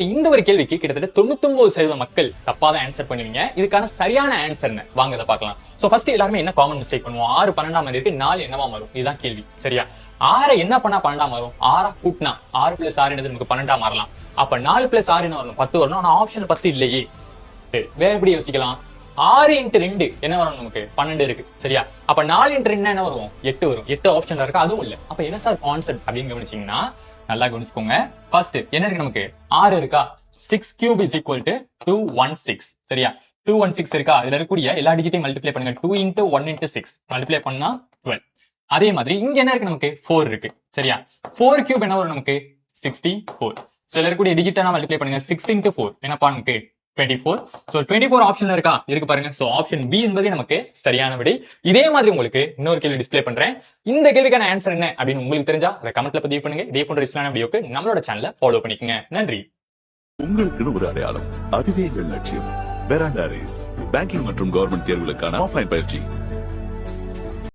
இந்த ஒரு கேள்விக்கு கிட்டத்தட்ட 99% மக்கள் தப்பாதான் ஆன்சர் பண்ணுவீங்க. இதுக்கான சரியான ஆன்சர் என்ன வாங்க இதை பார்க்கலாம். சோ ஃபர்ஸ்ட் எல்லாருமே என்ன காமன் மிஸ்டேக் பண்ணுவோம்? 6 12ஆம் இருக்கு, 4 என்னவா வரும்? இதுதான் கேள்வி. சரியா? 6 என்ன பண்ணா 12ஆம் வரும்? 6 கூட்டினா 6 + 6 என்னது நமக்கு 12ஆ மாறலாம். அப்ப 4 + 6 என்ன வரும்? 10 வரணும். ஆனா ஆப்ஷன் 10 இல்லையே. வேற எப்படி யோசிக்கலாம்? 6 × 2 என்ன வரும்? நமக்கு 12 இருக்கு. சரியா? அப்ப 4 × 2 என்ன வரும்? 8 வரும். 8 ஆப்ஷன்ல இருக்கு, அதுவும் இல்ல. அப்ப என்ன சார் கான்செப்ட் அப்படின்னு கவனிச்சீங்கன்னா நல்லா கவனிச்சுக்கோங்க. ஃபர்ஸ்ட் என்ன இருக்கு? நமக்கு 6 இருக்கா? 6³ = 216. சரியா? 216 இருக்கா? இதுல இருக்கக்கூடிய எல்லா டிஜிட்டையும் மல்டிப்ளை பண்ணுங்க. 2 × 1 × 6 மல்டிப்ளை பண்ணா 12. அதே மாதிரி இங்க என்ன இருக்கு? நமக்கு 4 இருக்கு. சரியா? 4³ என்ன வரும்? நமக்கு 64. சோ இதுல இருக்கக்கூடிய டிஜிட்டை மல்டிப்ளை பண்ணுங்க. 6 × 4 என்னப்பா? நமக்கு 24. சோ 24 ஆப்ஷன்ல இருக்கா? இருக்கு பாருங்க. சோ ஆப்ஷன் பி என்பது நமக்கு சரியான விடை. இதே மாதிரி உங்களுக்கு இன்னொரு கேள்வி டிஸ்ப்ளே பண்றேன். இந்த கேள்விக்கான ஆன்சர் என்ன அப்படின்னு உங்களுக்கு தெரிஞ்சா அதை கமெண்ட்ல பதிவு பண்ணுங்க. இதே போன்ற யூஸ்ஃபுல்லான வீடியோக்கு நம்மளோட சேனலை ஃபாலோ பண்ணிக்கங்க. நன்றி. உங்களுக்குன்னு ஒரு அடையாளம், அதுவே எங்கள் லட்சியம். பெராண்டா ரேஸ் பேங்கிங் மற்றும் கவர்மெண்ட் தேர்வுகளுக்கான ஆஃப்லைன் பயிற்சி.